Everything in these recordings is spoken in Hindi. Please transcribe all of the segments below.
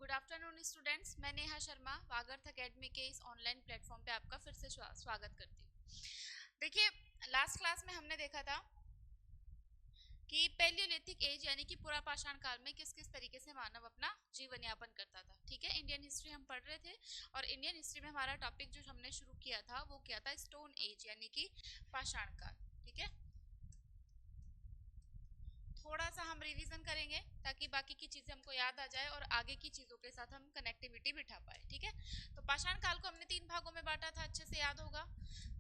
गुड आफ्टरनून स्टूडेंट्स, मैं नेहा शर्मा वागर्थ एकेडमी के इस ऑनलाइन प्लेटफॉर्म पे आपका फिर से स्वागत करती हूँ। देखिए, लास्ट क्लास में हमने देखा था कि पैलियोलिथिक एज यानी कि पुरापाषाण काल में किस किस तरीके से मानव अपना जीवन यापन करता था। ठीक है, इंडियन हिस्ट्री हम पढ़ रहे थे और इंडियन हिस्ट्री में हमारा टॉपिक जो हमने शुरू किया था वो क्या था, स्टोन एज यानी कि पाषाण काल। ठीक है, थोड़ा सा हम रिवीजन करेंगे ताकि बाकी की चीजें हमको याद आ जाए और आगे की चीजों के साथ हम कनेक्टिविटी बिठा पाए। ठीक है, तो पाषाण काल को हमने 3 भागों में बांटा था, अच्छे से याद होगा।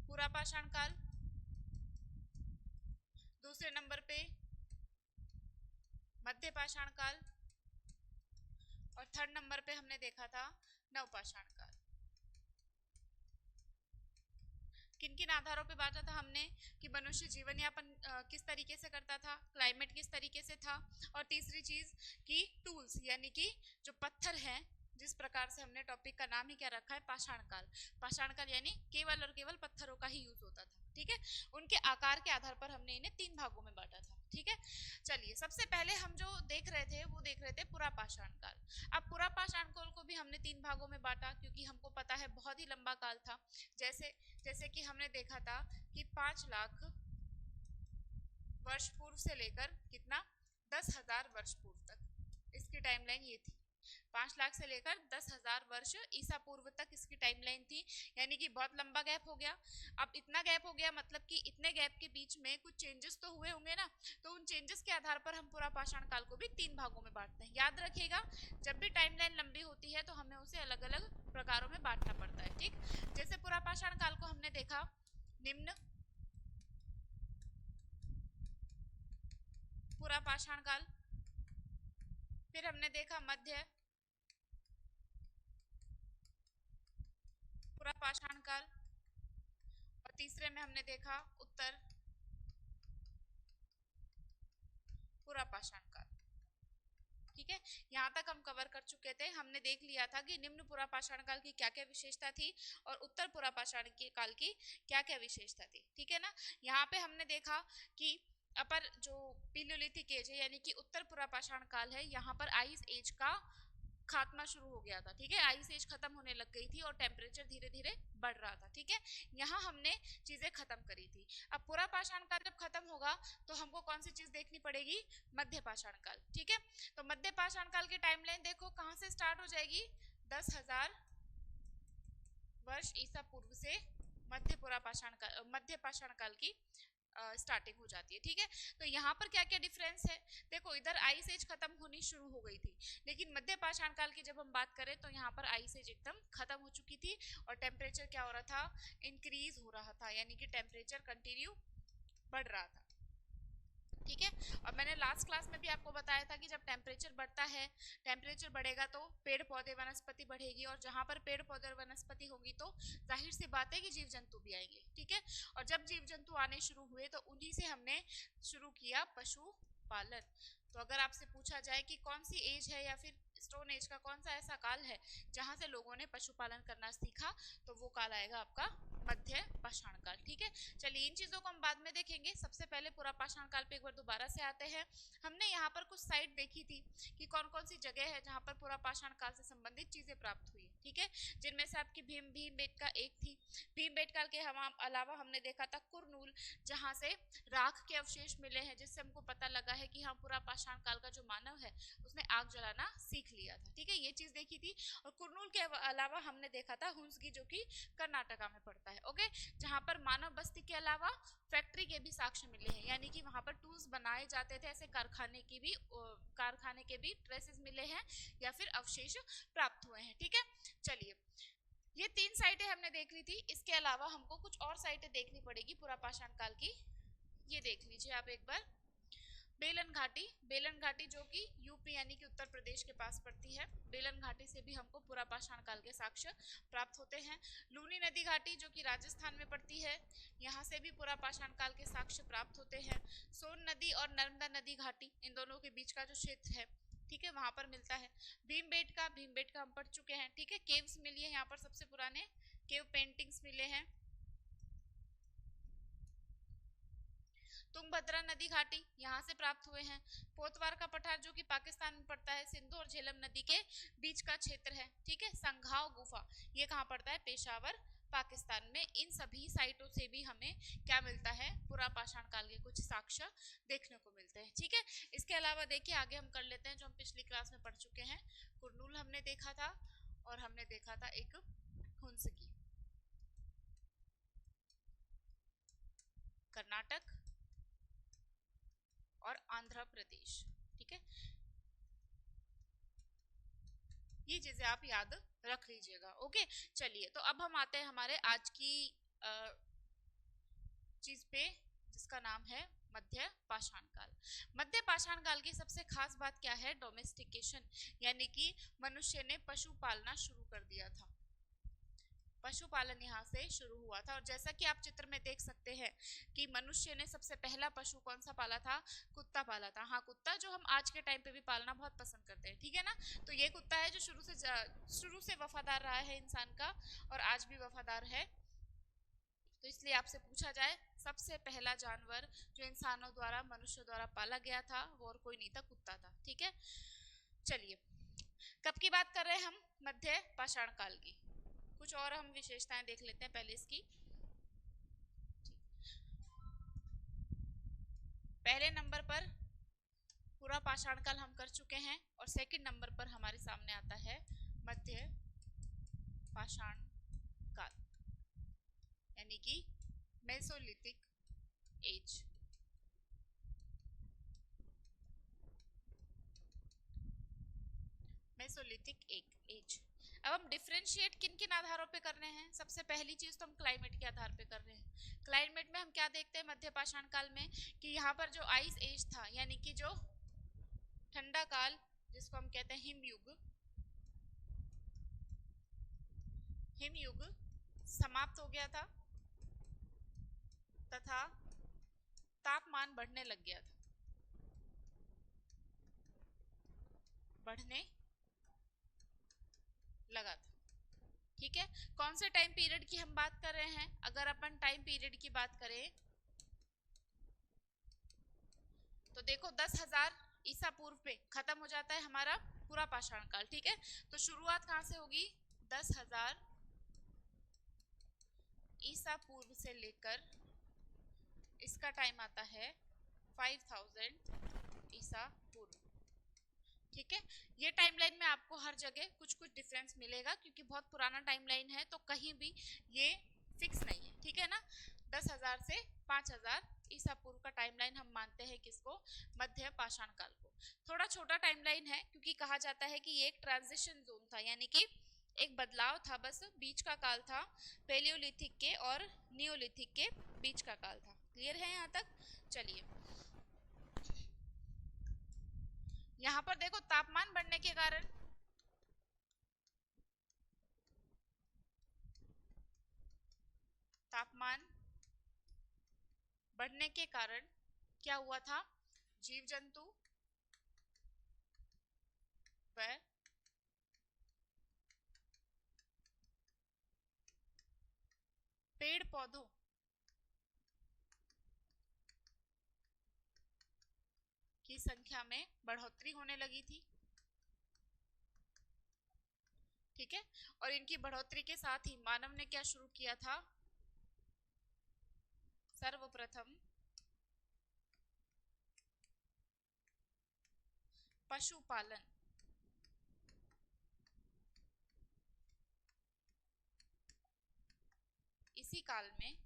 पूरा पाषाण काल, दूसरे नंबर पे मध्य पाषाण काल और थर्ड नंबर पे हमने देखा था नवपाषाण काल। किन किन आधारों पे बांटा था हमने कि मनुष्य जीवन यापन किस तरीके से करता था, क्लाइमेट किस तरीके से था, और तीसरी चीज कि टूल्स यानी कि जो पत्थर हैं, जिस प्रकार से हमने टॉपिक का नाम ही क्या रखा है, पाषाण काल। पाषाण काल यानी केवल और केवल पत्थरों का ही यूज होता था। ठीक है, उनके आकार के आधार पर हमने इन्हें 3 भागों में बांटा था। ठीक है, चलिए सबसे पहले हम जो देख रहे थे वो देख रहे थे पुरापाषाण काल। अब पुरापाषाण काल को भी हमने 3 भागों में बांटा क्योंकि हमको पता है बहुत ही लंबा काल था। जैसे जैसे कि हमने देखा था कि 5 लाख वर्ष पूर्व से लेकर कितना 10,000 वर्ष पूर्व तक इसकी टाइमलाइन ये थी। 5 लाख से लेकर 10,000 वर्ष ईसा पूर्व तक इसकी टाइमलाइन थी, यानी कि बहुत लंबा गैप हो गया। अब इतना गैप हो गया मतलब कि इतने गैप के बीच में कुछ चेंजेस तो हुए होंगे ना, तो उन चेंजेस के आधार पर हम पूरा पाषाण काल को भी 3 भागों में बांटते हैं। याद रखिएगा, जब भी टाइमलाइन लंबी होती है तो हमें उसे अलग अलग प्रकारों में बांटना पड़ता है। ठीक, जैसे पूरा पाषाण काल को हमने देखा निम्न पूरा पाषाण काल, फिर हमने देखा मध्य पूरा पाषाण काल और तीसरे में हमने देखा उत्तर पूरा पाषाण काल। ठीक है, यहाँ तक हम कवर कर चुके थे। हमने देख लिया था कि निम्न पूरा पाषाण काल की क्या क्या विशेषता थी और उत्तर पूरा पाषाण काल की क्या क्या विशेषता थी। ठीक है ना, यहाँ पे हमने देखा कि अपर जो पीलियोलिथिक एज है यानी कि उत्तर पूरा पाषाण काल है, यहाँ पर आइस एज का खात्मा शुरू हो गया था। ठीक है, आइस एज खत्म होने लग गई थी और टेम्परेचर धीरे धीरे बढ़ रहा था। ठीक है, यहाँ हमने चीजें खत्म करी थी। अब पूरा पाषाण काल जब खत्म होगा तो हमको कौन सी चीज देखनी पड़ेगी, मध्य पाषाण काल। ठीक है, तो मध्य पाषाण काल की टाइमलाइन देखो कहां से स्टार्ट हो जाएगी, 10,000 वर्ष ईसा पूर्व से मध्य पाषाण काल की स्टार्टिंग हो जाती है। ठीक है, तो यहाँ पर क्या क्या डिफरेंस है, देखो इधर आइस एज खत्म होनी शुरू हो गई थी, लेकिन मध्य पाषाण काल की जब हम बात करें तो यहाँ पर आइस एज एकदम खत्म हो चुकी थी और टेम्परेचर क्या हो रहा था, इंक्रीज हो रहा था, यानी कि टेम्परेचर कंटिन्यू बढ़ रहा था। ठीक है, और मैंने लास्ट क्लास में भी आपको बताया था कि जब टेम्परेचर बढ़ता है, टेम्परेचर बढ़ेगा तो पेड़ पौधे वनस्पति बढ़ेगी, और जहां पर पेड़ पौधे और वनस्पति होगी तो जाहिर सी बात है कि जीव जंतु भी आएंगे। ठीक है, और जब जीव जंतु आने शुरू हुए तो उन्हीं से हमने शुरू किया पशुपालन। तो अगर आपसे पूछा जाए कि कौन सी एज है या फिर स्टोन एज का कौन सा ऐसा काल है जहां से लोगों ने पशुपालन करना सीखा, तो वो काल आएगा आपका मध्य पाषाण काल। ठीक है, चलिए इन चीजों को हम बाद में देखेंगे। सबसे पहले पूरा पाषाण काल पे एक बार दोबारा से आते हैं। हमने यहाँ पर कुछ साइट देखी थी कि कौन कौन सी जगह है जहाँ पर पूरा पाषाण काल से संबंधित चीजें प्राप्त हुई। ठीक है, जिनमें से आपकी भीमबेटका एक थी। भीमबेटका के अलावा हमने देखा था कुरनूल, जहाँ से राख के अवशेष मिले हैं, जिससे हमको पता लगा है कि हाँ पूरा पाषाण काल का जो मानव है उसने आग जलाना सीख लिया था। ठीक है, ये चीज देखी थी। और कुरनूल के अलावा हमने देखा था हुंसगी, जो कि कर्नाटका में पड़ता है। ओके, जहां पर मानव बस्ती के अलावा फैक्ट्री के भी साक्ष्य मिले हैं, यानी कि वहां पर टूल्स बनाए जाते थे, ऐसे कारखाने के भी ट्रेसेस मिले हैं या फिर अवशेष प्राप्त हुए हैं। ठीक है, चलिए ये 3 साइटें हमने देख ली थी। इसके अलावा हमको कुछ और साइटें देखनी पड़ेगी पूरा पाषाण काल की। ये देख लीजिए आप एक बार, बेलन घाटी जो कि यूपी यानी कि उत्तर प्रदेश के पास पड़ती है। बेलन घाटी से भी हमको पूरा पाषाण काल के साक्ष्य प्राप्त होते हैं। लूनी नदी घाटी जो कि राजस्थान में पड़ती है, यहाँ से भी पूरा पाषाण काल के साक्ष्य प्राप्त होते हैं। सोन नदी और नर्मदा नदी घाटी, इन दोनों के बीच का जो क्षेत्र है, ठीक है, वहां पर मिलता है। भीमबेटका हम पढ़ चुके हैं। ठीक है, केव्स मिली है यहाँ पर, सबसे पुराने केव पेंटिंग्स मिले हैं। तुंगभद्रा नदी घाटी यहाँ से प्राप्त हुए हैं। पोतवार का पठार जो कि पाकिस्तान में पड़ता है, सिंधु और झेलम नदी के बीच का क्षेत्र है। ठीक है, संघाव गुफा ये कहाँ पड़ता है, पेशावर पाकिस्तान में। इन सभी साइटों से भी हमें क्या मिलता है, पुरापाषाण काल के कुछ साक्ष्य देखने को मिलते हैं। ठीक है, इसके अलावा देखिए आगे हम कर लेते हैं जो हम पिछली क्लास में पढ़ चुके हैं। कुरनूल हमने देखा था और हमने देखा था एक हुंसकी, कर्नाटक और आंध्र प्रदेश। ठीक है, ये चीजें आप याद रख लीजिएगा। ओके, चलिए तो अब हम आते हैं हमारे आज की चीज पे जिसका नाम है मध्य पाषाण काल। मध्य पाषाण काल की सबसे खास बात क्या है, डोमेस्टिकेशन, यानी कि मनुष्य ने पशु पालना शुरू कर दिया था। पशुपालन यहाँ से शुरू हुआ था। और जैसा कि आप चित्र में देख सकते हैं कि मनुष्य ने सबसे पहला पशु कौन सा पाला था, कुत्ता पाला था। हाँ, कुत्ता जो हम आज के टाइम पे भी पालना बहुत पसंद करते हैं। ठीक है ना, तो ये कुत्ता है जो शुरू से वफादार रहा है इंसान का और आज भी वफादार है। तो इसलिए आपसे पूछा जाए सबसे पहला जानवर जो इंसानों द्वारा, मनुष्य द्वारा पाला गया था वो और कोई नहीं था, कुत्ता था। ठीक है, चलिए कब की बात कर रहे हैं हम, मध्य पाषाण काल की। कुछ और हम विशेषताएं देख लेते हैं पहले इसकी। पहले नंबर पर पूरा पाषाण काल हम कर चुके हैं और सेकंड नंबर पर हमारे सामने आता है मध्य पाषाण काल, यानी कि मेसोलिथिक एज। Mesolithic as. अब हम डिफरेंशिएट किन किन आधारों पे कर रहे हैं, सबसे पहली चीज तो हम क्लाइमेट के आधार पे कर रहे हैं। क्लाइमेट में हम क्या देखते हैं मध्य पाषाण काल में कि यहाँ पर जो आइस एज था, यानी कि जो ठंडा काल जिसको हम कहते हैं हिमयुग, हिमयुग समाप्त हो गया था तथा तापमान बढ़ने लग गया था, बढ़ने लगा था। ठीक है, कौन से टाइम पीरियड की हम बात कर रहे हैं, अगर अपन टाइम पीरियड की बात करें तो देखो 10,000 ईसा पूर्व पे खत्म हो जाता है हमारा पूरा पाषाण काल। ठीक है, तो शुरुआत कहां से होगी, 10,000 ईसा पूर्व से लेकर इसका टाइम आता है 5,000 ईसा पूर्व। ठीक है, ये टाइमलाइन में आपको हर जगह कुछ कुछ डिफरेंस मिलेगा क्योंकि बहुत पुराना टाइमलाइन है, तो कहीं भी ये फिक्स नहीं है। ठीक है ना, 10,000 से 5,000 ईसा पूर्व का टाइमलाइन हम मानते हैं किसको, मध्य पाषाण काल को। थोड़ा छोटा टाइमलाइन है क्योंकि कहा जाता है कि ये एक ट्रांजिशन जोन था, यानी कि एक बदलाव था, बस बीच का काल था, पेलियोलिथिक के और नियोलिथिक के बीच का काल था। क्लियर है यहाँ तक, चलिए यहाँ पर देखो तापमान बढ़ने के कारण क्या हुआ था, जीव जंतु व पेड़ पौधों की संख्या में बढ़ोतरी होने लगी थी। ठीक है, और इनकी बढ़ोतरी के साथ ही मानव ने क्या शुरू किया था, सर्वप्रथम पशुपालन इसी काल में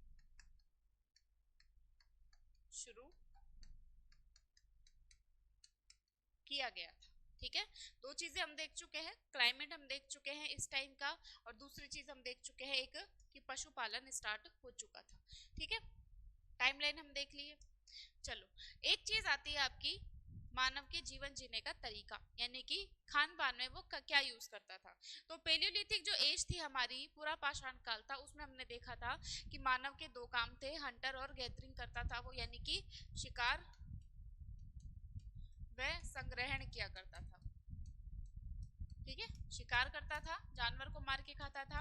शुरू किया गया था। ठीक है, दो चीजें हम देख चुके हैं, क्लाइमेट हम देख चुके हैं इस टाइम का, और दूसरी चीज हम देख चुके हैं एक कि पशुपालन स्टार्ट हो चुका था। ठीक है, टाइमलाइन हम देख लिए। चलो एक चीज आती है आपकी मानव के जीवन जीने का तरीका, यानी कि खान पान में वो क्या यूज करता था। तो पेलियोलिथिक जो एज थी हमारी, पूरा पाषाण काल था, उसमें हमने देखा था कि मानव के दो काम थे, हंटर और गैदरिंग करता था वो, यानी कि शिकार व संग्रहण किया करता था। ठीक है, शिकार करता था, जानवर को मार के खाता था,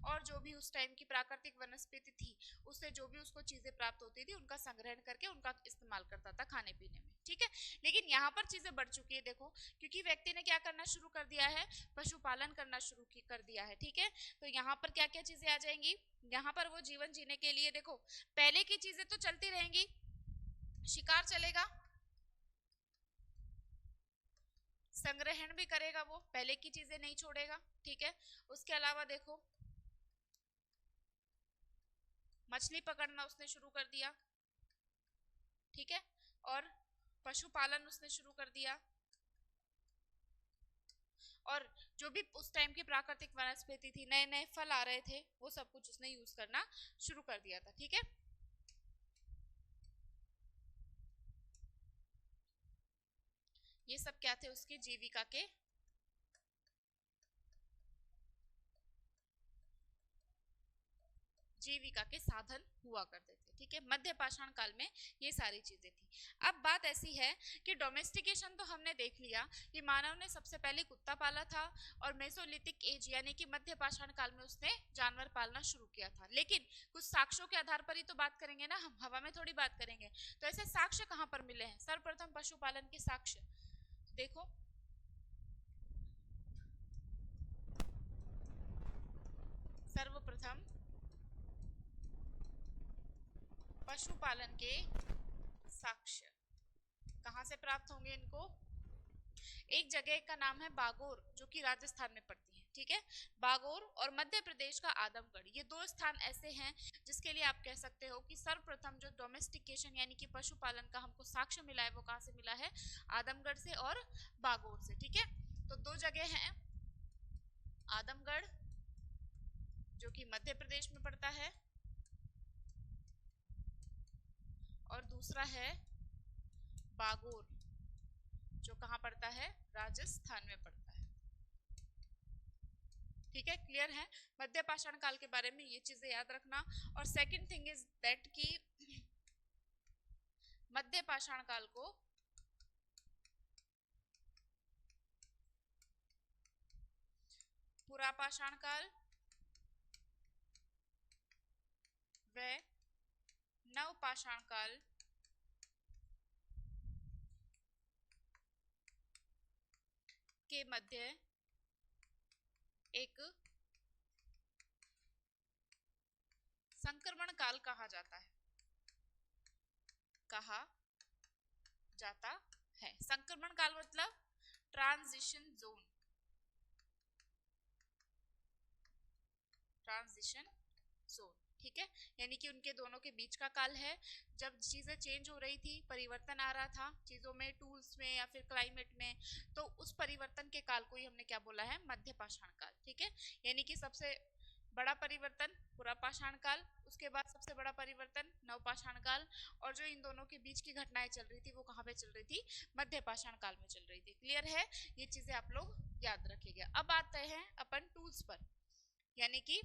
और जो भी उस टाइम की प्राकृतिक वनस्पति थी उससे जो भी उसको चीजें प्राप्त होती थी उनका संग्रहण करके उनका इस्तेमाल करता था खाने पीने में। ठीक है, लेकिन यहाँ पर चीजें बढ़ चुकी है, देखो, क्योंकि व्यक्ति ने क्या करना शुरू कर दिया है, पशुपालन करना शुरू कर दिया है। ठीक है, तो यहाँ पर क्या क्या चीजें आ जाएंगी, यहाँ पर वो जीवन जीने के लिए, देखो, पहले की चीजें तो चलती रहेंगी, शिकार चलेगा, संग्रहण भी करेगा, वो पहले की चीजें नहीं छोड़ेगा। ठीक है, उसके अलावा देखो, मछली पकड़ना उसने शुरू कर दिया। ठीक है, और पशुपालन उसने शुरू कर दिया, और जो भी उस टाइम की प्राकृतिक वनस्पति थी, नए नए फल आ रहे थे, वो सब कुछ उसने यूज करना शुरू कर दिया था। ठीक है, ये सब क्या थे, उसकी जीविका के साधन हुआ करते थे। ठीक है, मध्य पाषाण काल में ये सारी चीजें थी। अब बात ऐसी है कि डोमेस्टिकेशन तो हमने देख लिया कि मानव ने सबसे पहले कुत्ता पाला था, और मेसोलिथिक एज यानी कि मध्य पाषाण काल में उसने जानवर पालना शुरू किया था। लेकिन कुछ साक्ष्यों के आधार पर ही तो बात करेंगे ना, हम हवा में थोड़ी बात करेंगे। तो ऐसे साक्ष्य कहाँ पर मिले हैं, सर्वप्रथम पशुपालन के साक्ष्य देखो, सर्वप्रथम पशुपालन के साक्ष्य कहां से प्राप्त होंगे इनको, एक जगह का नाम है बागोर, जो कि राजस्थान में पड़ती है। ठीक है, बागोर और मध्य प्रदेश का आदमगढ़, ये दो स्थान ऐसे हैं जिसके लिए आप कह सकते हो कि सर्वप्रथम जो डोमेस्टिकेशन यानी कि पशुपालन का हमको साक्ष्य मिला है, वो कहां से मिला है, आदमगढ़ से और बागोर से। ठीक है, तो दो जगह हैं, आदमगढ़ जो कि मध्य प्रदेश में पड़ता है, और दूसरा है बागोर जो कहां पड़ता है, राजस्थान में पड़ता है। ठीक है, क्लियर है मध्य पाषाण काल के बारे में, ये चीजें याद रखना। और सेकंड थिंग इज दैट कि मध्य पाषाण काल को पुरापाषाण काल व नवपाषाण काल के मध्य एक संक्रमण काल कहा जाता है, कहा जाता है। संक्रमण काल मतलब ट्रांजिशन जोन, ट्रांजिशन जोन। ठीक है, यानी कि उनके दोनों के बीच का काल है, जब चीजें चेंज हो रही थी, परिवर्तन आ रहा था चीजों में, टूल्स में या फिर क्लाइमेट में, तो उस परिवर्तन के काल को ही हमने क्या बोला है, मध्य पाषाण काल। ठीक है, यानी कि सबसे बड़ा परिवर्तन पुरापाषाण काल, उसके बाद सबसे बड़ा परिवर्तन नवपाषाण काल, और जो इन दोनों के बीच की घटनाएं चल रही थी वो कहाँ पे चल रही थी, मध्य पाषाण काल में चल रही थी। क्लियर है, ये चीजें आप लोग याद रखिएगा। अब आते हैं अपन टूल्स पर, यानी कि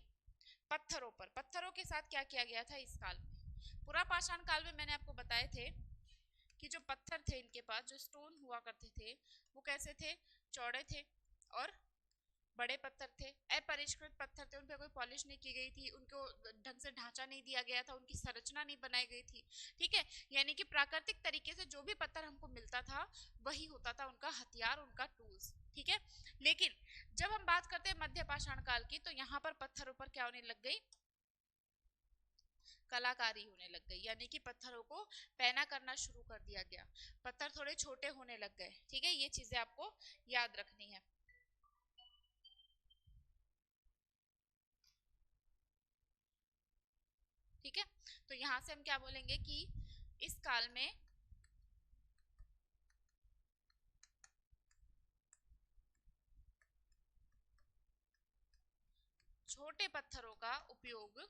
पत्थरों पर। पत्थरों के साथ क्या किया गया था इस काल में, पुरापाषाण काल में मैंने आपको बताए थे कि जो पत्थर थे इनके पास, जो स्टोन हुआ करते थे, वो कैसे थे, चौड़े थे और बड़े पत्थर थे, अपरिष्कृत पत्थर थे, उन पर कोई पॉलिश नहीं की गई थी, उनको ढंग से ढांचा नहीं दिया गया था, उनकी संरचना नहीं बनाई गई थी। ठीक है, यानी कि प्राकृतिक तरीके से जो भी पत्थर हमको मिलता था वही होता था उनका हथियार, उनका टूल्स। ठीक है, लेकिन जब हम बात करते हैं मध्य पाषाण काल की, तो यहाँ पर पत्थरों पर क्या होने लग गई, कलाकारी होने लग गई, यानी कि पत्थरों को पैना करना शुरू कर दिया गया, पत्थर थोड़े छोटे होने लग गए। ठीक है, ये चीजें आपको याद रखनी है। ठीक है, तो यहां से हम क्या बोलेंगे कि इस काल में छोटे पत्थरों का उपयोग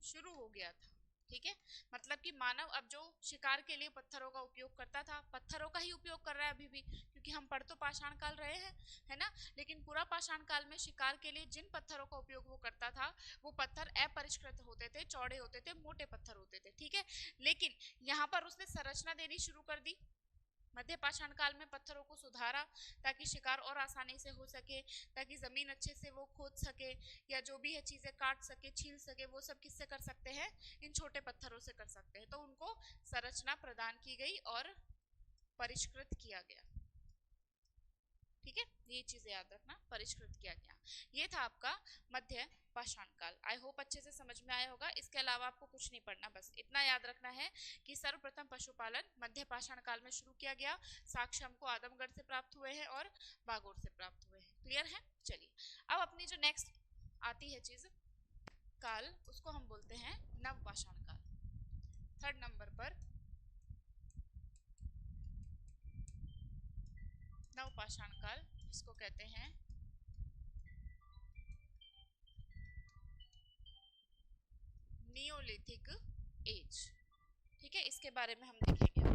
शुरू हो गया था। ठीक है, मतलब कि मानव अब जो शिकार के लिए पत्थरों का उपयोग करता था, पत्थरों का ही उपयोग कर रहा है अभी भी, क्योंकि हम पढ़ तो पाषाण काल रहे हैं, है ना। लेकिन पूरा पाषाण काल में शिकार के लिए जिन पत्थरों का उपयोग वो करता था, वो पत्थर अपरिष्कृत होते थे, चौड़े होते थे, मोटे पत्थर होते थे, ठीक है। लेकिन यहाँ पर उसने संरचना देनी शुरू कर दी, मध्य पाषाण काल में पत्थरों को सुधारा ताकि शिकार और आसानी से हो सके, ताकि जमीन अच्छे से वो खोद सके, या जो भी है चीजें काट सके, छील सके, वो सब किससे कर सकते हैं, इन छोटे पत्थरों से कर सकते हैं। तो उनको संरचना प्रदान की गई और परिष्कृत किया गया, ठीक है। ये चीजें याद रखना, परिष्कृत किया गया। ये था आपका मध्य पाषाण काल। आई होप अच्छे से समझ में आया होगा। इसके अलावा आपको कुछ नहीं पढ़ना, बस इतना याद रखना है कि सर्वप्रथम पशुपालन मध्य पाषाण काल में शुरू किया गया। साक्ष्य हमको आदमगढ़ से प्राप्त हुए हैं और बागोर से प्राप्त हुए हैं। क्लियर है? चलिए अब अपनी जो नेक्स्ट आती है चीज काल, उसको हम बोलते हैं नव पाषाण काल। थर्ड नंबर पर नव पाषाण काल, जिसको कहते हैं नियोलिथिक एज, ठीक है। इसके बारे में हम देखेंगे।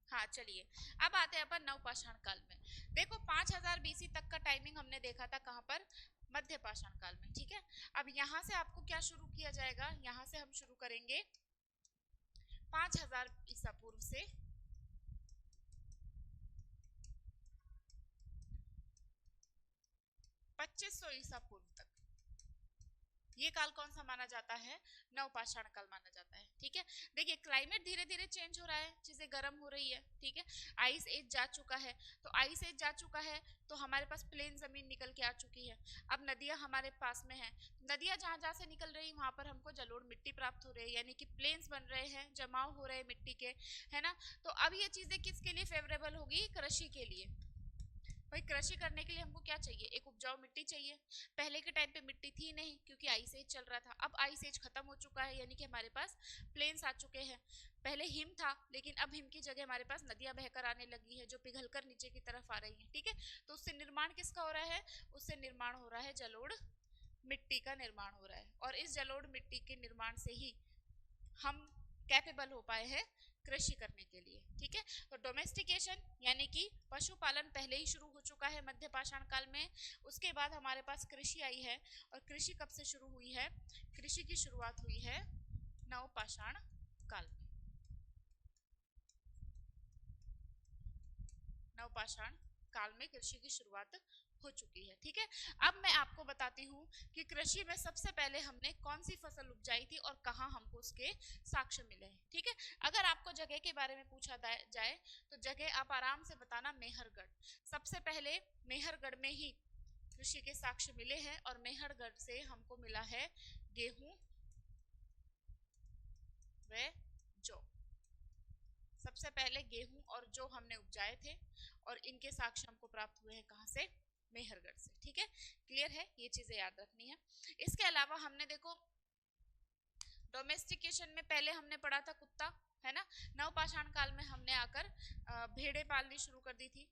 हाँ चलिए, अब आते हैं अपन नवपाषाण काल में। देखो 5000 बीसी तक का टाइमिंग हमने देखा था कहाँ पर, मध्य पाषाण काल में, ठीक है। अब यहाँ से आपको क्या शुरू किया जाएगा, यहाँ से हम शुरू करेंगे 5000 ईसा पूर्व से 2500 ईसा पूर्व तक। ये काल कौन सा माना जाता है, नवपाषाण काल माना जाता है, ठीक है। देखिए क्लाइमेट धीरे धीरे चेंज हो रहा है, चीजें गर्म हो रही है, ठीक है। आइस एज जा चुका है, तो आइस एज जा चुका है तो हमारे पास प्लेन जमीन निकल के आ चुकी है। अब नदियां हमारे पास में है, नदियां जहां जहां से निकल रही वहां पर हमको जलोढ़ मिट्टी प्राप्त हो रही है, यानी कि प्लेन्स बन रहे हैं, जमाव हो रहे हैं मिट्टी के, है ना। तो अब ये चीजें किसके लिए फेवरेबल होगी, कृषि के लिए। भाई कृषि करने के लिए हमको क्या चाहिए, एक उपजाऊ मिट्टी चाहिए। पहले के टाइम पे मिट्टी थी नहीं, क्योंकि आइस एज चल रहा था। अब आइस एज खत्म हो चुका है, यानी कि हमारे पास प्लेन्स आ चुके हैं। पहले हिम था, लेकिन अब हिम की जगह हमारे पास नदियां बहकर आने लगी है, जो पिघलकर नीचे की तरफ आ रही है, ठीक है। तो उससे निर्माण किसका हो रहा है, उससे निर्माण हो रहा है जलोढ़ मिट्टी का निर्माण हो रहा है। और इस जलोढ़ मिट्टी के निर्माण से ही हम कैपेबल हो पाए हैं कृषि करने के लिए, ठीक है। तो डोमेस्टिकेशन यानी कि पशुपालन पहले ही शुरू हो चुका है मध्य पाषाण काल में। उसके बाद हमारे पास कृषि आई है, और कृषि कब से शुरू हुई है, कृषि की शुरुआत हुई है नवपाषाण काल में। नवपाषाण काल में कृषि की शुरुआत हो चुकी है, ठीक है। अब मैं आपको बताती हूँ कि कृषि में सबसे पहले हमने कौन सी फसल उपजाई थी और कहाँ हमको उसके साक्ष्य मिले हैं, ठीक है। अगर आपको जगह के बारे में पूछा जाए तो जगह आप आराम से बताना, मेहरगढ़। सबसे पहले मेहरगढ़ में ही कृषि के साक्ष्य मिले हैं, और मेहरगढ़ से हमको मिला है गेहूं व जौ। सबसे पहले गेहूं और जौ हमने उपजाए थे, और इनके साक्ष्य हमको प्राप्त हुए हैं कहाँ से, मेहरगढ़ से, ठीक है। क्लियर है, ये चीजें याद रखनी है। इसके अलावा हमने देखो डोमेस्टिकेशन में पहले हमने पढ़ा था कुत्ता, है ना। नवपाषाण काल में हमने आकर भेड़े पालनी शुरू कर दी थी,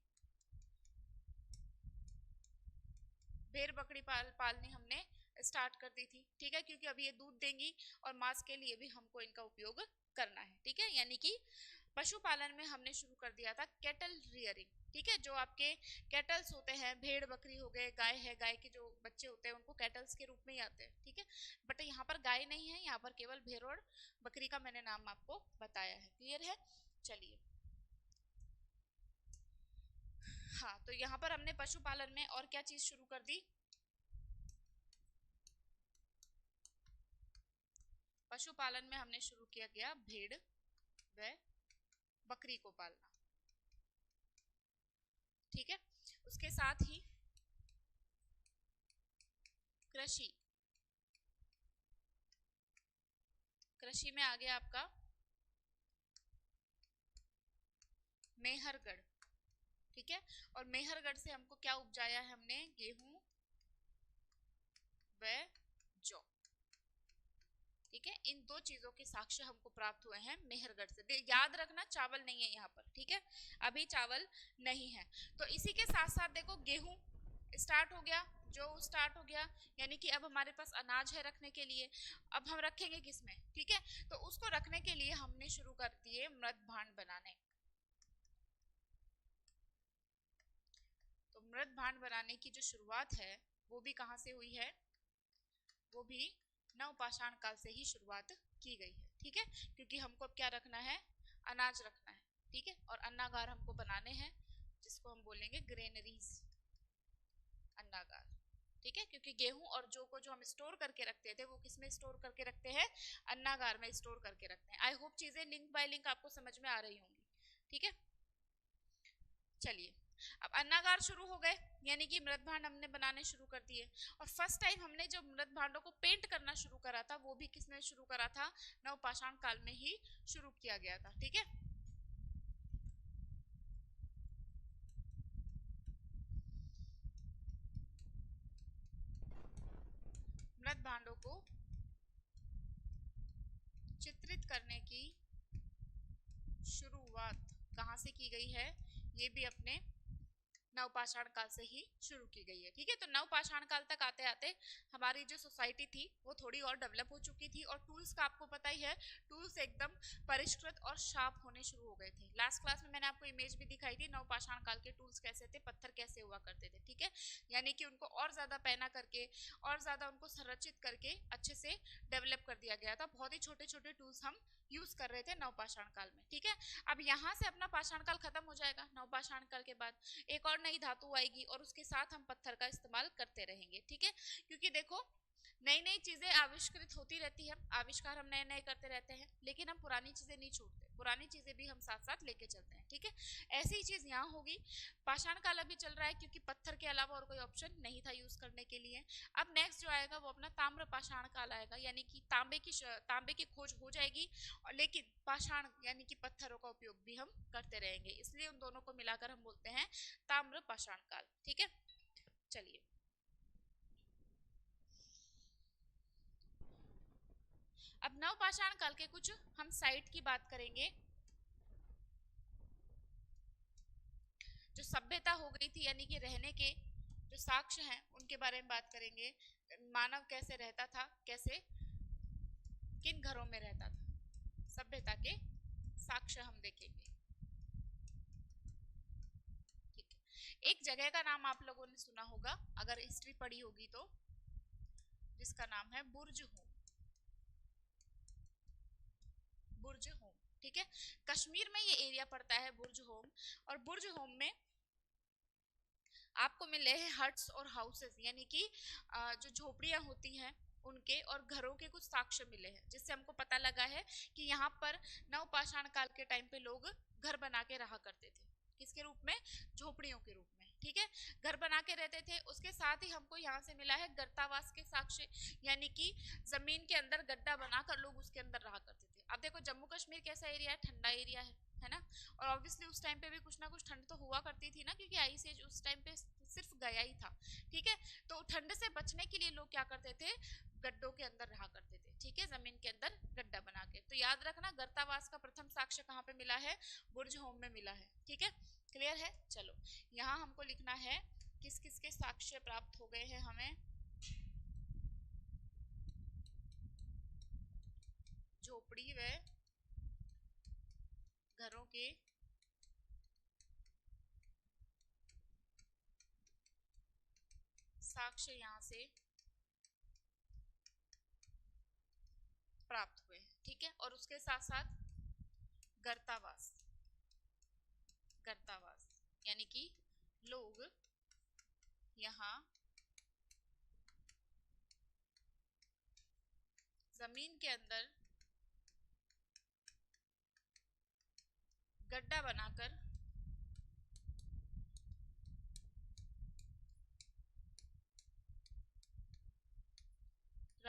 भेड़ बकरी पालनी हमने स्टार्ट कर दी थी, ठीक है। क्योंकि अभी ये दूध देंगी और मांस के लिए भी हमको इनका उपयोग करना है, ठीक है। यानी कि पशुपालन में हमने शुरू कर दिया था कैटल रियरिंग, ठीक है। जो आपके कैटल्स होते हैं, भेड़ बकरी हो गए, गाय है, गाय के जो बच्चे होते हैं उनको कैटल्स के रूप में ही आते हैं, ठीक है। बट यहाँ पर गाय नहीं है, यहाँ पर केवल भेड़ और बकरी का मैंने नाम आपको बताया है। क्लियर है? चलिए, हाँ तो यहाँ पर हमने पशुपालन में और क्या चीज शुरू कर दी, पशुपालन में हमने शुरू किया गया भेड़ व बकरी को पालना, ठीक है। उसके साथ ही कृषि कृषि में आ गया आपका मेहरगढ़, ठीक है। और मेहरगढ़ से हमको क्या उपजाया है हमने, गेहूं व जौ, ठीक है। इन दो चीजों के साक्ष्य हमको प्राप्त हुए हैं मेहरगढ़ से। याद रखना चावल नहीं है यहाँ पर, ठीक है, अभी चावल नहीं है। तो इसी के साथ साथ देखो गेहूं स्टार्ट हो गया, जो स्टार्ट हो गया, यानी कि अब हमारे पास अनाज है रखने के लिए। अब हम रखेंगे किसमें, ठीक है, तो उसको रखने के लिए हमने शुरू कर दिए मृद भांड बनाने। तो मृद भांड बनाने की जो शुरुआत है वो भी कहाँ से हुई है, वो भी नवपाषाण काल से ही शुरुआत की गई है, ठीक है। क्योंकि हमको अब क्या रखना है, अनाज रखना है, ठीक है। और अन्नागार हमको बनाने हैं, जिसको हम बोलेंगे ग्रेनरीज, अन्नागार, ठीक है। क्योंकि गेहूं और जौ को जो हम स्टोर करके रखते थे वो किस में स्टोर करके रखते हैं, अन्नागार में स्टोर करके रखते हैं। आई होप चीजें लिंक बाय लिंक आपको समझ में आ रही होंगी, ठीक है। चलिए, अब अन्नागार शुरू हो गए, यानी कि मृद भांड हमने बनाने शुरू कर दिए। और फर्स्ट टाइम हमने जो मृद भांडों को पेंट करना शुरू करा था वो भी किसने शुरू करा था, नवपाषाण काल में ही शुरू किया गया था, ठीक है। मृद भांडों को चित्रित करने की शुरुआत कहां से की गई है, ये भी अपने नवपाषाण काल से ही शुरू की गई है, ठीक है। तो नवपाषाण काल तक आते आते हमारी जो सोसाइटी थी वो थोड़ी और डेवलप हो चुकी थी। और टूल्स का आपको पता ही है, टूल्स एकदम परिष्कृत और शार्प होने शुरू हो गए थे। लास्ट क्लास में मैंने आपको इमेज भी दिखाई थी, नवपाषाण काल के टूल्स कैसे थे, पत्थर कैसे हुआ करते थे, ठीक है। यानी कि उनको और ज्यादा पहना करके और ज्यादा उनको संरचित करके अच्छे से डेवलप कर दिया गया था। बहुत ही छोटे छोटे टूल्स हम यूज कर रहे थे नवपाषाण काल में, ठीक है। अब यहाँ से अपना पाषाण काल खत्म हो जाएगा। नवपाषाण काल के बाद एक और नई धातु आएगी और उसके साथ हम पत्थर का इस्तेमाल करते रहेंगे, ठीक है। क्योंकि देखो नई नई चीजें आविष्कृत होती रहती है, आविष्कार हम नए नए करते रहते हैं, लेकिन हम पुरानी चीजें नहीं छोड़ते, पुरानी चीजें भी हम साथ साथ लेके चलते हैं, ठीक है। ऐसी ही चीज यहाँ होगी। पाषाण काल अभी चल रहा है क्योंकि पत्थर के अलावा और कोई ऑप्शन नहीं था यूज करने के लिए। अब नेक्स्ट जो आएगा वो अपना ताम्र पाषाण काल आएगा, यानी कि तांबे की खोज हो जाएगी, और लेकिन पाषाण यानी कि पत्थरों का उपयोग भी हम करते रहेंगे, इसलिए उन दोनों को मिलाकर हम बोलते हैं ताम्र पाषाण काल, ठीक है। चलिए, अब नवपाषाण काल के कुछ हम साइट की बात करेंगे। जो सभ्यता हो गई थी, यानी कि रहने के जो साक्ष्य हैं उनके बारे में बात करेंगे। मानव कैसे रहता था, कैसे किन घरों में रहता था, सभ्यता के साक्ष्य हम देखेंगे, ठीक है। एक जगह का नाम आप लोगों ने सुना होगा अगर हिस्ट्री पढ़ी होगी तो, जिसका नाम है बुर्ज होम, बुर्ज होम, ठीक है। कश्मीर में ये एरिया पड़ता है बुर्ज होम। और बुर्ज होम में आपको मिले हैं हट्स और हाउसेस, यानी कि जो झोपड़ियां होती हैं उनके और घरों के कुछ साक्ष्य मिले हैं, जिससे हमको पता लगा है कि यहाँ पर नवपाषाण काल के टाइम पे लोग घर बना के रहा करते थे। किसके रूप में, झोपड़ियों के रूप में, ठीक है, घर बना के रहते थे। उसके साथ ही हमको यहाँ से मिला है गर्तावास के साक्ष्य, यानी कि जमीन के अंदर गड्ढा बनाकर लोग उसके अंदर रहा करते थे। अब देखो जम्मू कश्मीर कैसा एरिया है, ठंडा एरिया है ना। और ऑब्वियसली उस टाइम पे भी कुछ ना कुछ ठंड तो हुआ करती थी ना, क्योंकि आइस एज उस टाइम पे सिर्फ गया ही था, ठीक है। तो ठंड से बचने के लिए लोग क्या करते थे, गड्ढों के अंदर रहा करते थे, ठीक है, जमीन के अंदर गड्ढा बना के। तो याद रखना गर्तावास का प्रथम साक्ष्य कहाँ पे मिला है, बुर्ज होम में मिला है, ठीक है। क्लियर है। चलो, यहाँ हमको लिखना है किस किस के साक्ष्य प्राप्त हो गए हैं हमें, झोपड़ी व घरों के साक्ष्य यहाँ से प्राप्त हुए हैं, ठीक है। और उसके साथ साथ गर्तावास, गर्तावास यानी कि लोग यहाँ जमीन के अंदर गड्ढा बनाकर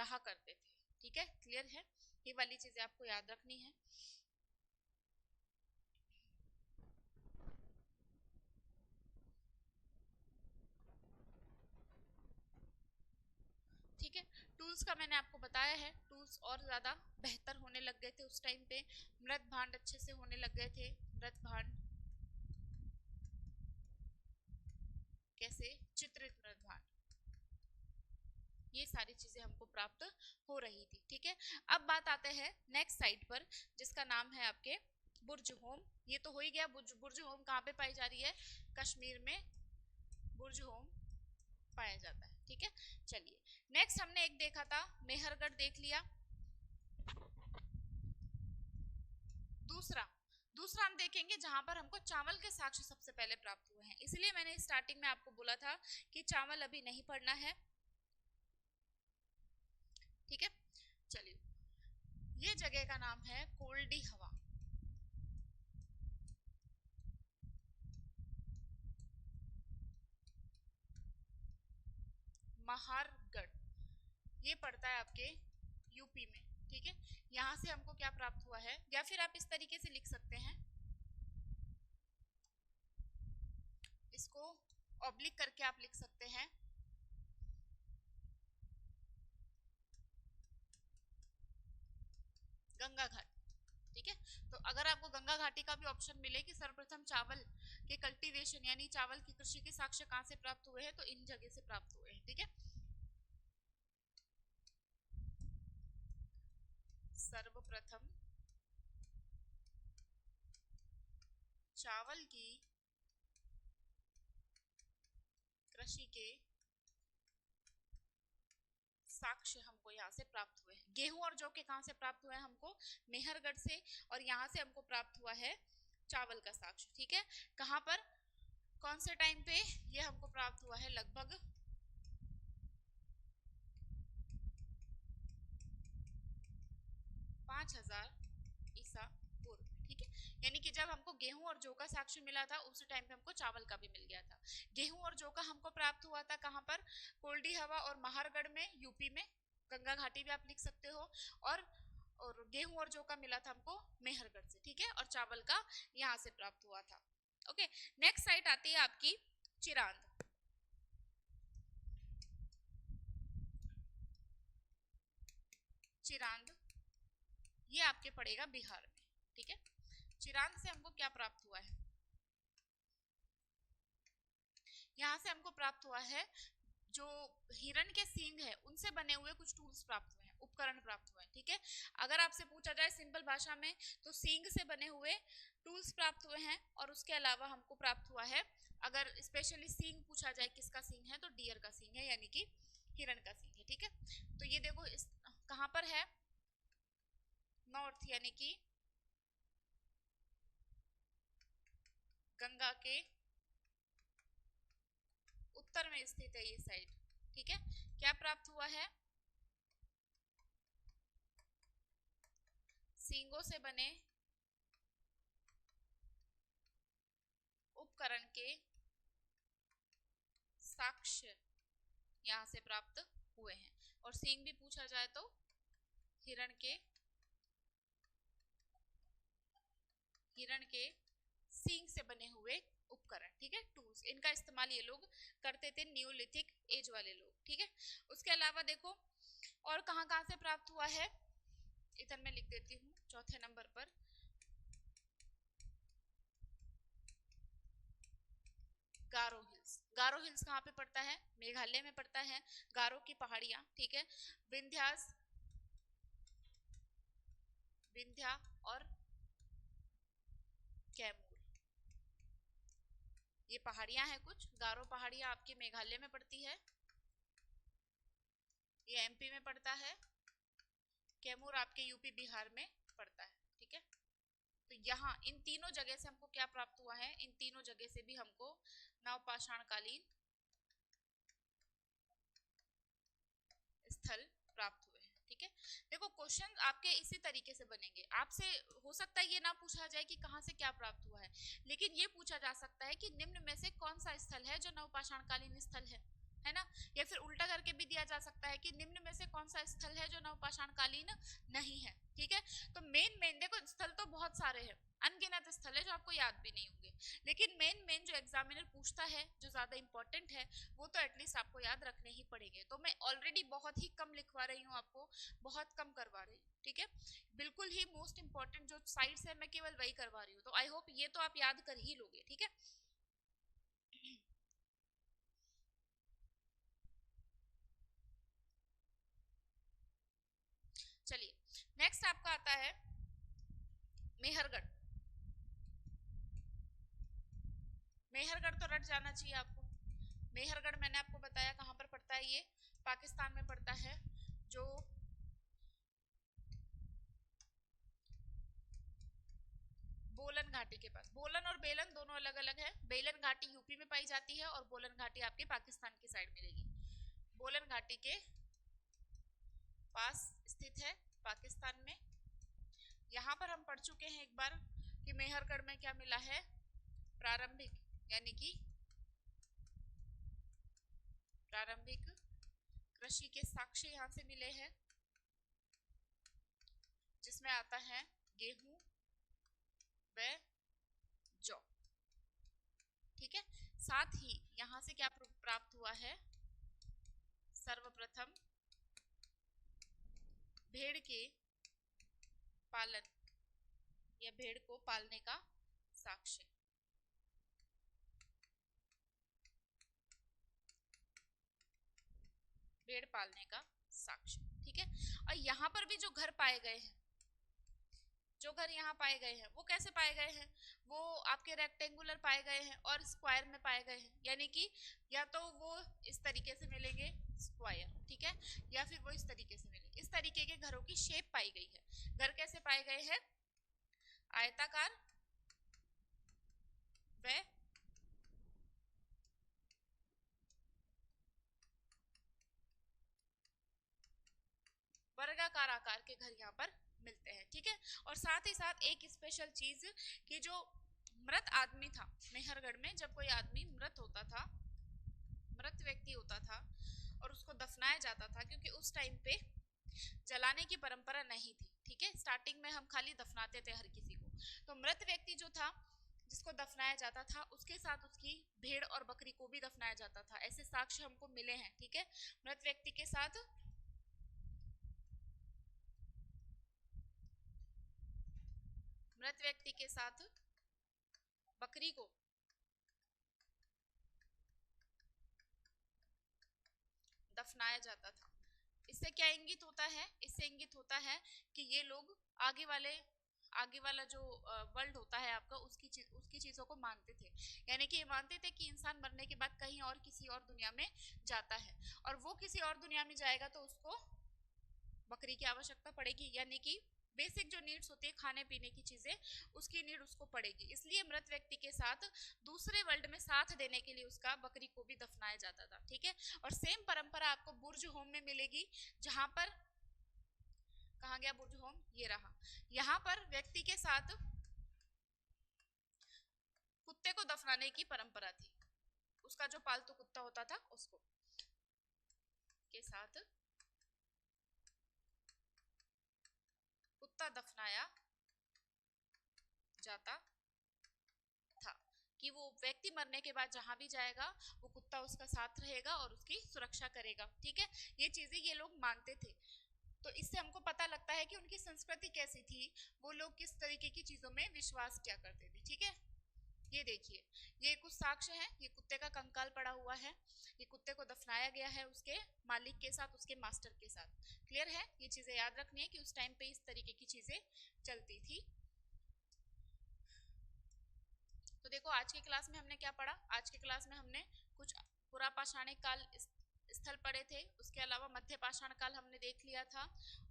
रहा करते थे। ठीक है, क्लियर है, ये वाली चीजें आपको याद रखनी है। ठीक है, टूल्स का मैंने आपको बताया है, टूल्स और ज्यादा बेहतर होने लग गए थे उस टाइम पे, मृत भांड अच्छे से होने लग गए थे। मृत भांड कैसे, चित्रित मृत भांड, ये सारी चीजें हमको प्राप्त हो रही थी। ठीक है, अब बात आते हैं नेक्स्ट साइट पर, जिसका नाम है आपके बुर्ज होम। ये तो हो ही गया, बुर्ज होम कहाँ पे पाई जा रही है, कश्मीर में बुर्ज होम पाया जाता है। ठीक है, चलिए नेक्स्ट हमने एक देखा था मेहरगढ़, देख लिया। दूसरा दूसरा हम देखेंगे जहां पर हमको चावल के साक्ष्य सबसे पहले प्राप्त हुए हैं, इसलिए मैंने स्टार्टिंग में आपको बोला था कि चावल अभी नहीं पढ़ना है। ठीक है, चलिए, ये जगह का नाम है कोल्डी हवा। महारगढ़, ये पड़ता है आपके यूपी में। ठीक है, यहां से हमको क्या प्राप्त हुआ है, या फिर आप इस तरीके से लिख सकते हैं, इसको ऑब्लिक करके आप लिख सकते हैं, गंगा घाट। ठीक है, तो अगर आपको गंगा घाटी का भी ऑप्शन मिले कि सर्वप्रथम चावल के कल्टीवेशन यानी चावल की कृषि के साक्ष्य कहां से प्राप्त हुए हैं, तो इन जगह से प्राप्त हुए हैं। ठीक है, सर्वप्रथम चावल की कृषि के साक्ष्य हमको यहाँ से प्राप्त हुए हैं। गेहूं और जौ के कहां से प्राप्त हुए हैं, हमको मेहरगढ़ से, और यहाँ से हमको प्राप्त हुआ है चावल का साक्ष्य। ठीक है, कहां पर, कौन से टाइम पे, ये हमको प्राप्त हुआ है लगभग 5000 ईसा पूर्व। ठीक है, यानी कि जब हमको गेहूं और जौ का साक्ष्य मिला था उस टाइम पे हमको चावल का भी मिल गया था। गेहूं और जौ का हमको प्राप्त हुआ था कहां पर, कोल्डी हवा और महारगढ़ में, यूपी में, गंगा घाटी भी आप लिख सकते हो, और गेहूं और जौ का मिला था हमको मेहरगढ़ से। ठीक है, और चावल का यहाँ से प्राप्त हुआ था। ओके, नेक्स्ट साइट आती है आपकी चिरांद। चिरांद ये आपके पड़ेगा बिहार में। ठीक है, चिरांद से हमको क्या प्राप्त हुआ है, यहाँ से हमको प्राप्त हुआ है जो हिरण के सींग है उनसे बने हुए कुछ टूल्स प्राप्त हुए हैं, उपकरण प्राप्त हुए हैं। ठीक है, अगर आपसे पूछा जाए सिंपल भाषा में तो सींग से बने हुए टूल्स प्राप्त हुए हैं, और उसके अलावा हमको प्राप्त हुआ है, अगर स्पेशली सींग पूछा जाए किसका सींग है, तो डियर का सींग है, यानी कि हिरण का सींग है। ठीक है, तो ये देखो इस कहां पर है, नॉर्थ यानी कि गंगा के उत्तर में स्थित है ये साइट। ठीक है, क्या प्राप्त हुआ है, सींगों से बने उपकरण के साक्ष्य यहाँ से प्राप्त हुए हैं, और सींग भी पूछा जाए तो हिरण के सींग से बने हुए उपकरण। ठीक है, टूल्स, इनका इस्तेमाल ये लोग करते थे, न्यूलिथिक एज वाले लोग। ठीक है, उसके अलावा देखो और कहां कहां से प्राप्त हुआ है, इधर मैं लिख देती हूँ चौथे नंबर पर, गारो हिल्स। गारो हिल्स कहाँ पे पड़ता है, मेघालय में पड़ता है, गारो की पहाड़ियां। ठीक है, विंध्या और कैमूर, ये पहाड़ियां हैं कुछ। गारो पहाड़ियां आपके मेघालय में पड़ती है, ये एमपी में पड़ता है, कैमूर आपके यूपी बिहार में पड़ता है। ठीक है, तो यहाँ इन तीनों जगह से हमको क्या प्राप्त हुआ है, इन तीनों जगह से भी हमको नवपाषाण कालीन स्थल प्राप्त हुए हैं। ठीक है, देखो क्वेश्चन आपके इसी तरीके से बनेंगे, आपसे हो सकता है ये ना पूछा जाए कि कहाँ से क्या प्राप्त हुआ है, लेकिन ये पूछा जा सकता है कि निम्न में से कौन सा स्थल है जो नवपाषाण कालीन स्थल है है ना। या फिर उल्टा करके भी दिया जा सकता है कि निम्न में से कौन सा स्थल है जो नवपाषाणकालीन नहीं है। ठीक है, तो मेन देखो स्थल तो बहुत सारे हैं, अनगिनत स्थल है जो आपको याद भी नहीं होंगे, लेकिन मेन जो एग्जामिनर पूछता है जो ज्यादा इंपॉर्टेंट है वो तो एटलीस्ट आपको याद रखने ही पड़ेंगे। तो मैं ऑलरेडी बहुत ही कम लिखवा रही हूँ, आपको बहुत कम करवा रही हूँ। ठीक है, बिल्कुल ही मोस्ट इंपॉर्टेंट जो साइट्स है मैं केवल वही करवा रही हूँ। तो आई होप ये तो आप याद कर ही लोगे। ठीक है, चलिए नेक्स्ट आपका आता है मेहरगढ़। मेहरगढ़ तो रट जाना चाहिए आपको। मेहरगढ़ मैंने आपको बताया कहाँ पर पड़ता है, ये पाकिस्तान में पड़ता है, जो बोलन घाटी के पास। बोलन और बेलन दोनों अलग अलग है। बेलन घाटी यूपी में पाई जाती है और बोलन घाटी आपके पाकिस्तान की साइड मिलेगी। बोलन घाटी के पास स्थित है पाकिस्तान में। यहाँ पर हम पढ़ चुके हैं एक बार कि मेहरगढ़ में क्या मिला है, प्रारंभिक यानी कि प्रारंभिक कृषि के साक्ष्य यहाँ से मिले हैं, जिसमें आता है गेहूं व जौ। ठीक है, साथ ही यहां से क्या प्राप्त हुआ है, सर्वप्रथम भेड़ के पालन या भेड़ को पालने का साक्ष्य। भेड़ पालने का साक्ष्य। ठीक है, और यहाँ पर भी जो घर पाए गए हैं, जो घर यहाँ पाए गए हैं वो कैसे पाए गए हैं, वो आपके रेक्टेंगुलर पाए गए हैं और स्क्वायर में पाए गए हैं। यानी कि या तो वो इस तरीके से मिलेंगे स्क्वायर, ठीक है, या फिर वो इस तरीके से मिलेंगे। इस तरीके के घरों की शेप पाई गई है। घर कैसे पाए गए हैं, आयताकार व वर्गाकार आकार के घर यहाँ पर मिलते हैं। ठीक है, और साथ ही साथ एक स्पेशल चीज कि जो मृत आदमी था मेहरगढ़ में, जब कोई आदमी मृत होता था, मृत व्यक्ति होता था और उसको दफनाया जाता था, क्योंकि उस टाइम पे जलाने की परंपरा नहीं थी। ठीक है, स्टार्टिंग में हम खाली दफनाते थे हर किसी को। तो मृत व्यक्ति जो था जिसको दफनाया जाता था उसके साथ उसकी भेड़ और बकरी को भी दफनाया जाता था। ऐसे साक्ष्य हमको मिले हैं। ठीक है, मृत व्यक्ति के साथ बकरी को दफनाया जाता था। इससे क्या इंगित होता है, इससे इंगित होता है कि ये लोग आगे वाला जो वर्ल्ड होता है आपका, उसकी चीजों को मानते थे। यानी कि ये मानते थे कि इंसान मरने के बाद कहीं और किसी और दुनिया में जाता है, और वो किसी और दुनिया में जाएगा तो उसको बकरी की आवश्यकता पड़ेगी। यानी कि बेसिक जो नीड्स होती है खाने पीने की चीजें, उसकी नीड उसको पड़ेगी। इसलिए मृत व्यक्ति के साथ दूसरे वर्ल्ड में साथ देने के लिए उसका बकरी को भी दफनाया जाता था। ठीक है, और सेम परंपरा आपको बुर्ज होम में मिलेगी, जहां पर, कहा गया बुर्ज होम, ये रहा। यहाँ पर व्यक्ति के साथ कुत्ते को दफनाने की परंपरा थी। उसका जो पालतू कुत्ता होता था उसको के साथ कुत्ता दफनाया जाता था, कि वो व्यक्ति मरने के बाद जहां भी जाएगा वो कुत्ता उसका साथ रहेगा और उसकी सुरक्षा करेगा। ठीक है, ये चीजें ये लोग मानते थे। तो इससे हमको पता लगता है कि उनकी संस्कृति कैसी थी, वो लोग किस तरीके की चीजों में विश्वास क्या करते थे। ठीक है, ये देखिए, ये कुछ साक्ष्य है। ये कुत्ते का कंकाल पड़ा हुआ है, ये कुत्ते को दफनाया गया है उसके मालिक के साथ, उसके मास्टर के साथ। क्लियर है, ये चीजें याद रखनी है कि उस टाइम पे इस तरीके की चीजें चलती थी। तो देखो आज की क्लास में हमने क्या पढ़ा, आज की क्लास में हमने कुछ पुरापाषाणिक काल स्थल पढ़े थे, उसके अलावा मध्य पाषाण काल हमने देख लिया था,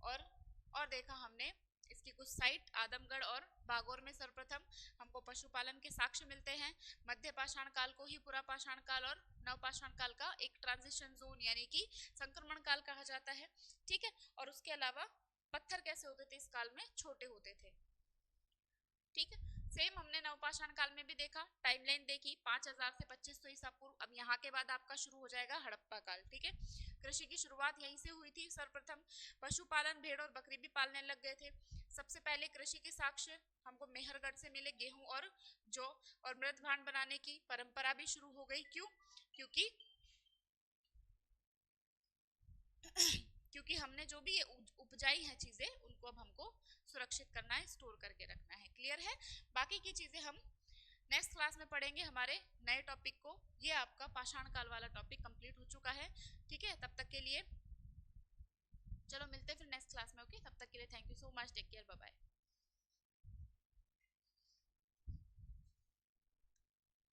और देखा हमने इसकी कुछ साइट आदमगढ़ और बागौर में सर्वप्रथम हमको पशुपालन के साक्ष्य मिलते हैं। मध्य पाषाण काल को ही पुरापाषाण काल और नवपाषाण काल का एक ट्रांजिशन जोन यानी कि संक्रमण काल कहा जाता है। ठीक है, और उसके अलावा पत्थर कैसे होते थे इस काल में, छोटे होते थे। ठीक है, सेम हमने नवपाषाण काल में भी देखा, टाइमलाइन देखी 5000 से 2500 ईसा पूर्व। अब यहाँ के बाद आपका शुरू हो जाएगा हड़प्पा काल। ठीक है, कृषि की शुरुआत यहीं से हुई थी। सर्वप्रथम पशुपालन, भेड़ और बकरी भी पालने लग गए थे। सबसे पहले कृषि के साक्ष्य हमको मेहरगढ़ से मिले। गेहूं और जौ और मृद भांड बनाने की परंपरा भी शुरू हो गई। क्यों? क्योंकि क्योंकि हमने जो भी ये उपजाई है चीजें, उनको अब हमको सुरक्षित करना है, स्टोर करके रखना है। क्लियर है? बाकी की चीजें हम नेक्स्ट क्लास में पढ़ेंगे हमारे नए टॉपिक को। ये आपका पाषाण काल वाला टॉपिक कंप्लीट हो चुका है। ठीक है, तब तक के लिए चलो मिलते हैं फिर नेक्स्ट क्लास में। ओके, तब तक के लिए thank you so much, take care.